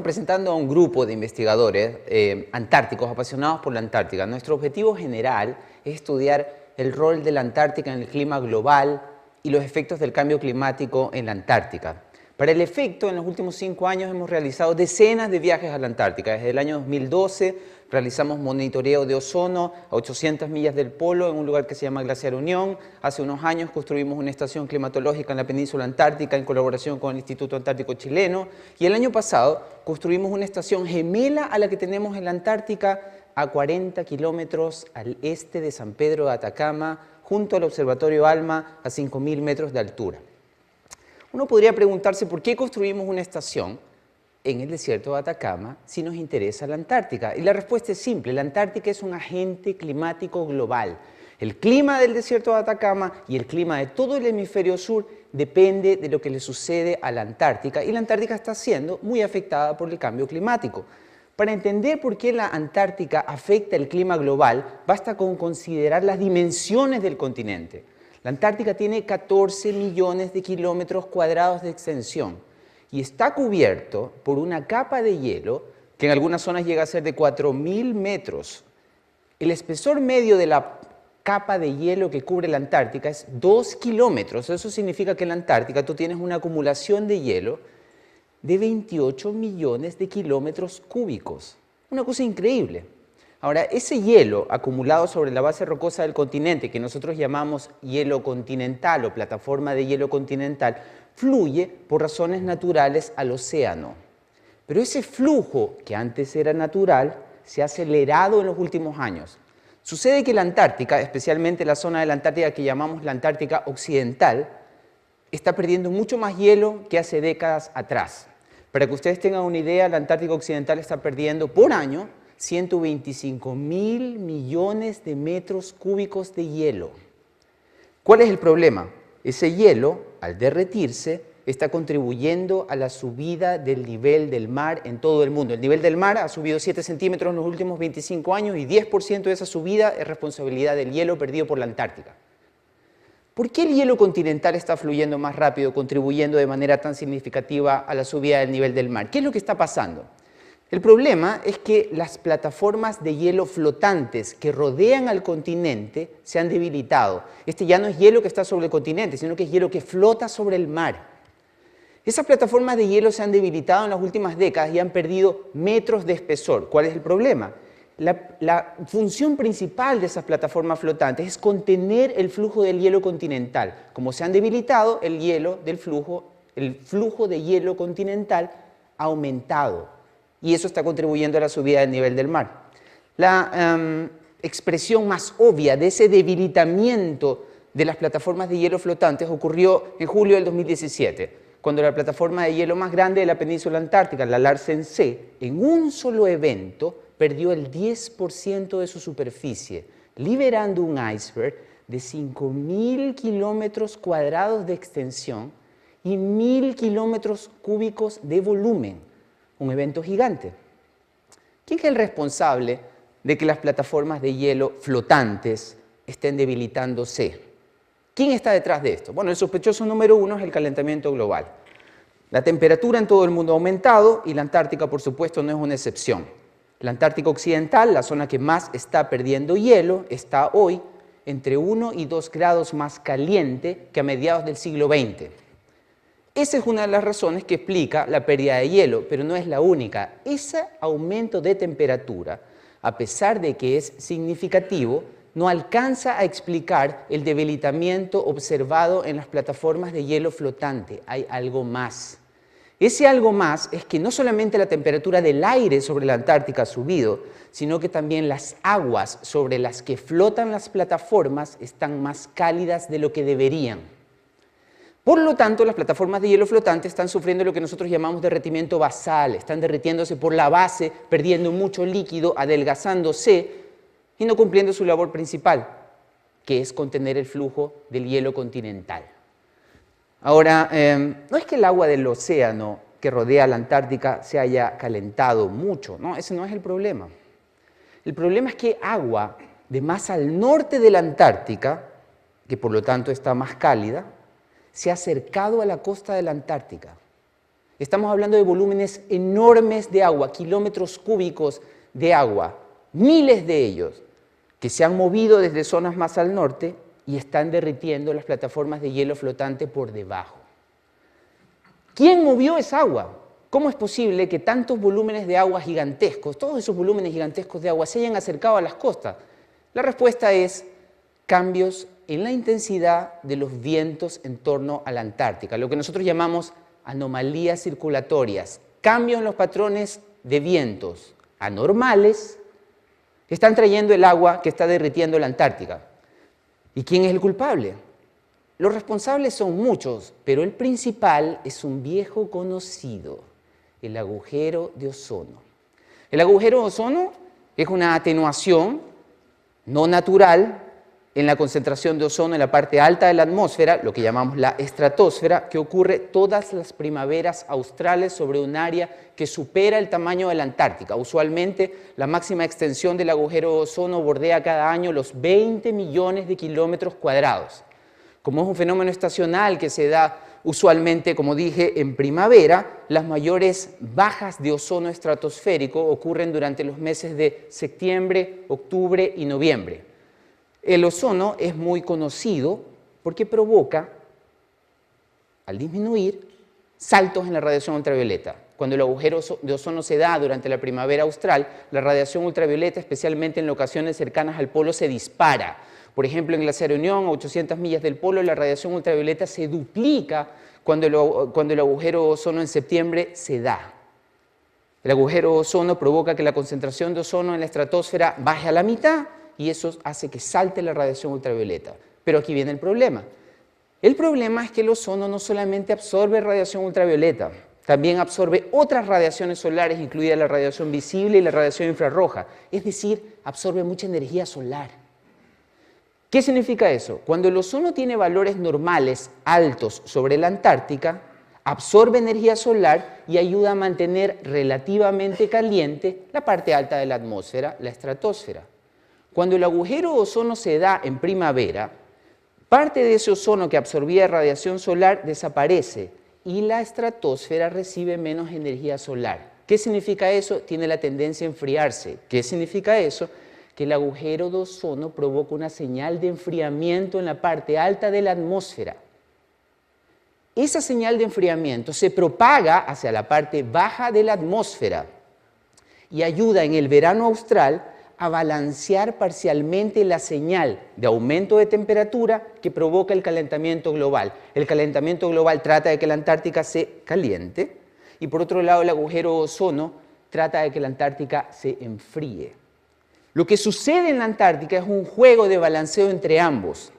representando a un grupo de investigadores antárticos apasionados por la Antártica. Nuestro objetivo general es estudiar el rol de la Antártica en el clima global y los efectos del cambio climático en la Antártica. Para el efecto, en los últimos 5 años hemos realizado decenas de viajes a la Antártica. Desde el año 2012 realizamos monitoreo de ozono a 800 millas del polo en un lugar que se llama Glaciar Unión. Hace unos años construimos una estación climatológica en la península antártica en colaboración con el Instituto Antártico Chileno. Y el año pasado construimos una estación gemela a la que tenemos en la Antártica a 40 kilómetros al este de San Pedro de Atacama, junto al Observatorio ALMA a 5.000 metros de altura. Uno podría preguntarse por qué construimos una estación en el desierto de Atacama si nos interesa la Antártica. Y la respuesta es simple: la Antártica es un agente climático global. El clima del desierto de Atacama y el clima de todo el hemisferio sur depende de lo que le sucede a la Antártica, y la Antártica está siendo muy afectada por el cambio climático. Para entender por qué la Antártica afecta el clima global, basta con considerar las dimensiones del continente. La Antártica tiene 14 millones de kilómetros cuadrados de extensión y está cubierto por una capa de hielo que en algunas zonas llega a ser de 4.000 metros. El espesor medio de la capa de hielo que cubre la Antártica es 2 kilómetros. Eso significa que en la Antártica tú tienes una acumulación de hielo de 28 millones de kilómetros cúbicos. Una cosa increíble. Ahora, ese hielo acumulado sobre la base rocosa del continente, que nosotros llamamos hielo continental o plataforma de hielo continental, fluye por razones naturales al océano. Pero ese flujo, que antes era natural, se ha acelerado en los últimos años. Sucede que la Antártica, especialmente la zona de la Antártica que llamamos la Antártica Occidental, está perdiendo mucho más hielo que hace décadas atrás. Para que ustedes tengan una idea, la Antártica Occidental está perdiendo por año 125.000 millones de metros cúbicos de hielo. ¿Cuál es el problema? Ese hielo, al derretirse, está contribuyendo a la subida del nivel del mar en todo el mundo. El nivel del mar ha subido 7 centímetros en los últimos 25 años y 10% de esa subida es responsabilidad del hielo perdido por la Antártica. ¿Por qué el hielo continental está fluyendo más rápido, contribuyendo de manera tan significativa a la subida del nivel del mar? ¿Qué es lo que está pasando? El problema es que las plataformas de hielo flotantes que rodean al continente se han debilitado. Este ya no es hielo que está sobre el continente, sino que es hielo que flota sobre el mar. Esas plataformas de hielo se han debilitado en las últimas décadas y han perdido metros de espesor. ¿Cuál es el problema? La función principal de esas plataformas flotantes es contener el flujo del hielo continental. Como se han debilitado, el flujo de hielo continental ha aumentado. Y eso está contribuyendo a la subida del nivel del mar. La expresión más obvia de ese debilitamiento de las plataformas de hielo flotantes ocurrió en julio del 2017, cuando la plataforma de hielo más grande de la península antártica, la Larsen C, en un solo evento perdió el 10% de su superficie, liberando un iceberg de 5.000 kilómetros cuadrados de extensión y 1.000 kilómetros cúbicos de volumen. Un evento gigante. ¿Quién es el responsable de que las plataformas de hielo flotantes estén debilitándose? ¿Quién está detrás de esto? Bueno, el sospechoso número 1 es el calentamiento global. La temperatura en todo el mundo ha aumentado y la Antártica, por supuesto, no es una excepción. La Antártica Occidental, la zona que más está perdiendo hielo, está hoy entre 1 y 2 grados más caliente que a mediados del siglo XX. Esa es una de las razones que explica la pérdida de hielo, pero no es la única. Ese aumento de temperatura, a pesar de que es significativo, no alcanza a explicar el debilitamiento observado en las plataformas de hielo flotante. Hay algo más. Ese algo más es que no solamente la temperatura del aire sobre la Antártica ha subido, sino que también las aguas sobre las que flotan las plataformas están más cálidas de lo que deberían. Por lo tanto, las plataformas de hielo flotante están sufriendo lo que nosotros llamamos derretimiento basal, están derritiéndose por la base, perdiendo mucho líquido, adelgazándose y no cumpliendo su labor principal, que es contener el flujo del hielo continental. Ahora, no es que el agua del océano que rodea la Antártica se haya calentado mucho, no, ese no es el problema. El problema es que agua de más al norte de la Antártica, que por lo tanto está más cálida, se ha acercado a la costa de la Antártica. Estamos hablando de volúmenes enormes de agua, kilómetros cúbicos de agua, miles de ellos, que se han movido desde zonas más al norte y están derritiendo las plataformas de hielo flotante por debajo. ¿Quién movió esa agua? ¿Cómo es posible que tantos volúmenes de agua gigantescos, todos esos volúmenes gigantescos de agua, se hayan acercado a las costas? La respuesta es cambios en la intensidad de los vientos en torno a la Antártica, lo que nosotros llamamos anomalías circulatorias, cambios en los patrones de vientos anormales que están trayendo el agua que está derritiendo la Antártica. ¿Y quién es el culpable? Los responsables son muchos, pero el principal es un viejo conocido, el agujero de ozono. El agujero de ozono es una atenuación no natural en la concentración de ozono en la parte alta de la atmósfera, lo que llamamos la estratosfera, que ocurre todas las primaveras australes sobre un área que supera el tamaño de la Antártica. Usualmente, la máxima extensión del agujero de ozono bordea cada año los 20 millones de kilómetros cuadrados. Como es un fenómeno estacional que se da usualmente, como dije, en primavera, las mayores bajas de ozono estratosférico ocurren durante los meses de septiembre, octubre y noviembre. El ozono es muy conocido porque provoca, al disminuir, saltos en la radiación ultravioleta. Cuando el agujero de ozono se da durante la primavera austral, la radiación ultravioleta, especialmente en locaciones cercanas al polo, se dispara. Por ejemplo, en Glaciar Unión, a 800 millas del polo, la radiación ultravioleta se duplica cuando el agujero de ozono en septiembre se da. El agujero de ozono provoca que la concentración de ozono en la estratosfera baje a la mitad y eso hace que salte la radiación ultravioleta. Pero aquí viene el problema. El problema es que el ozono no solamente absorbe radiación ultravioleta, también absorbe otras radiaciones solares, incluida la radiación visible y la radiación infrarroja. Es decir, absorbe mucha energía solar. ¿Qué significa eso? Cuando el ozono tiene valores normales altos sobre la Antártica, absorbe energía solar y ayuda a mantener relativamente caliente la parte alta de la atmósfera, la estratosfera. Cuando el agujero de ozono se da en primavera, parte de ese ozono que absorbía radiación solar desaparece y la estratosfera recibe menos energía solar. ¿Qué significa eso? Tiene la tendencia a enfriarse. ¿Qué significa eso? Que el agujero de ozono provoca una señal de enfriamiento en la parte alta de la atmósfera. Esa señal de enfriamiento se propaga hacia la parte baja de la atmósfera y ayuda en el verano austral a balancear parcialmente la señal de aumento de temperatura que provoca el calentamiento global. El calentamiento global trata de que la Antártica se caliente y por otro lado el agujero de ozono trata de que la Antártica se enfríe. Lo que sucede en la Antártica es un juego de balanceo entre ambos.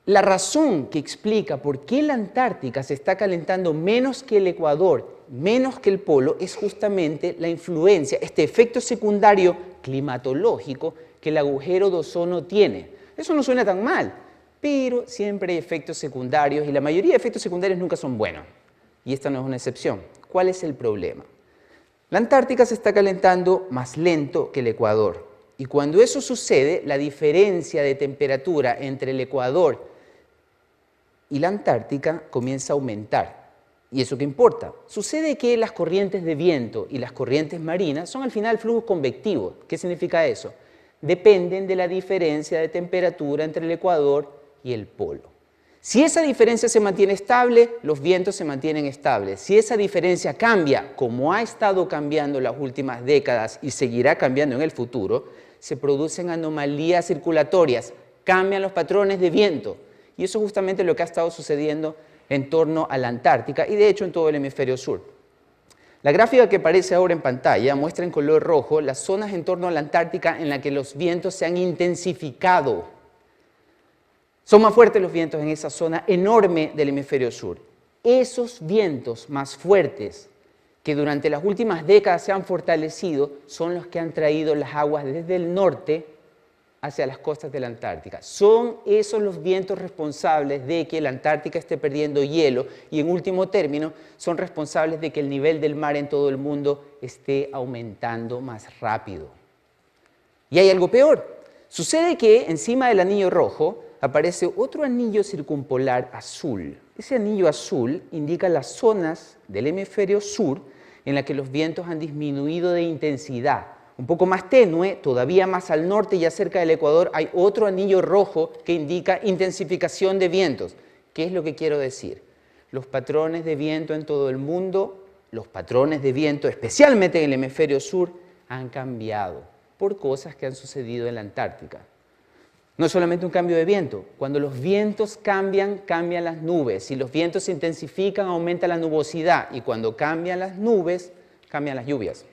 La razón que explica por qué la Antártica se está calentando menos que el Ecuador, menos que el polo, es justamente la influencia, este efecto secundario climatológico que el agujero de ozono tiene. Eso no suena tan mal, pero siempre hay efectos secundarios y la mayoría de efectos secundarios nunca son buenos. Y esta no es una excepción. ¿Cuál es el problema? La Antártica se está calentando más lento que el Ecuador. Y cuando eso sucede, la diferencia de temperatura entre el Ecuador y la Antártica comienza a aumentar. ¿Y eso qué importa? Sucede que las corrientes de viento y las corrientes marinas son al final flujos convectivos. ¿Qué significa eso? Dependen de la diferencia de temperatura entre el Ecuador y el polo. Si esa diferencia se mantiene estable, los vientos se mantienen estables. Si esa diferencia cambia, como ha estado cambiando las últimas décadas y seguirá cambiando en el futuro, se producen anomalías circulatorias, cambian los patrones de viento. Y eso es justamente lo que ha estado sucediendo en torno a la Antártica y de hecho en todo el hemisferio sur. La gráfica que aparece ahora en pantalla muestra en color rojo las zonas en torno a la Antártica en las que los vientos se han intensificado. Son más fuertes los vientos en esa zona enorme del hemisferio sur. Esos vientos más fuertes que durante las últimas décadas se han fortalecido son los que han traído las aguas desde el norte hacia las costas de la Antártica. Son esos los vientos responsables de que la Antártica esté perdiendo hielo y en último término son responsables de que el nivel del mar en todo el mundo esté aumentando más rápido. Y hay algo peor. Sucede que encima del anillo rojo aparece otro anillo circumpolar azul. Ese anillo azul indica las zonas del hemisferio sur en las que los vientos han disminuido de intensidad. Un poco más tenue, todavía más al norte, ya cerca del Ecuador, hay otro anillo rojo que indica intensificación de vientos. ¿Qué es lo que quiero decir? Los patrones de viento en todo el mundo, los patrones de viento, especialmente en el hemisferio sur, han cambiado por cosas que han sucedido en la Antártica. No es solamente un cambio de viento. Cuando los vientos cambian, cambian las nubes. Si los vientos se intensifican, aumenta la nubosidad. Y cuando cambian las nubes, cambian las lluvias.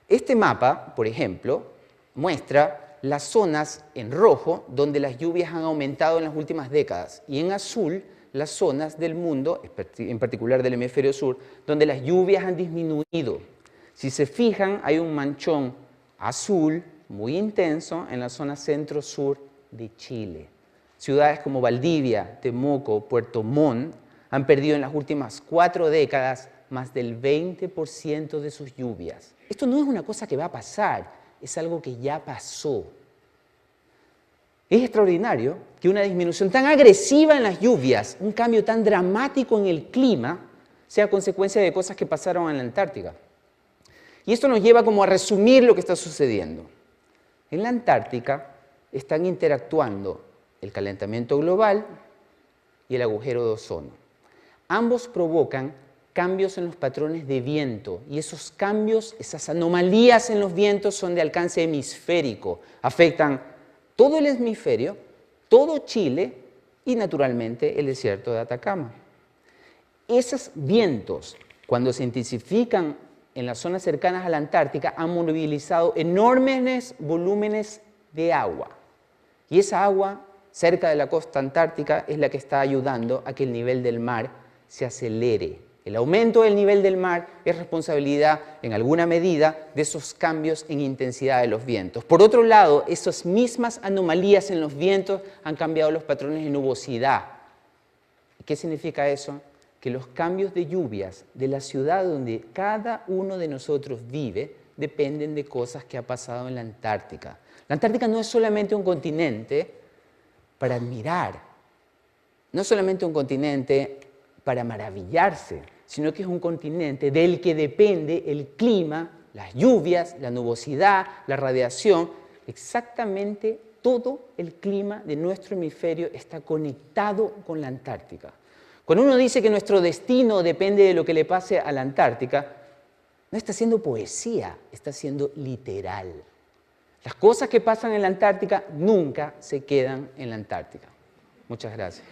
Este mapa, por ejemplo, muestra las zonas en rojo donde las lluvias han aumentado en las últimas décadas y en azul las zonas del mundo, en particular del hemisferio sur, donde las lluvias han disminuido. Si se fijan, hay un manchón azul muy intenso en la zona centro-sur de Chile. Ciudades como Valdivia, Temuco, Puerto Montt han perdido en las últimas 4 décadas más del 20% de sus lluvias. Esto no es una cosa que va a pasar, es algo que ya pasó. Es extraordinario que una disminución tan agresiva en las lluvias, un cambio tan dramático en el clima, sea consecuencia de cosas que pasaron en la Antártica. Y esto nos lleva como a resumir lo que está sucediendo. En la Antártica están interactuando el calentamiento global y el agujero de ozono. Ambos provocan cambios en los patrones de viento y esos cambios, esas anomalías en los vientos son de alcance hemisférico, afectan todo el hemisferio, todo Chile y naturalmente el desierto de Atacama. Esos vientos, cuando se intensifican en las zonas cercanas a la Antártica, han movilizado enormes volúmenes de agua y esa agua cerca de la costa antártica es la que está ayudando a que el nivel del mar se acelere. El aumento del nivel del mar es responsabilidad, en alguna medida, de esos cambios en intensidad de los vientos. Por otro lado, esas mismas anomalías en los vientos han cambiado los patrones de nubosidad. ¿Qué significa eso? Que los cambios de lluvias de la ciudad donde cada uno de nosotros vive dependen de cosas que ha pasado en la Antártica. La Antártica no es solamente un continente para admirar, no es solamente un continente para maravillarse, sino que es un continente del que depende el clima, las lluvias, la nubosidad, la radiación. Exactamente todo el clima de nuestro hemisferio está conectado con la Antártica. Cuando uno dice que nuestro destino depende de lo que le pase a la Antártica, no está haciendo poesía, está siendo literal. Las cosas que pasan en la Antártica nunca se quedan en la Antártica. Muchas gracias.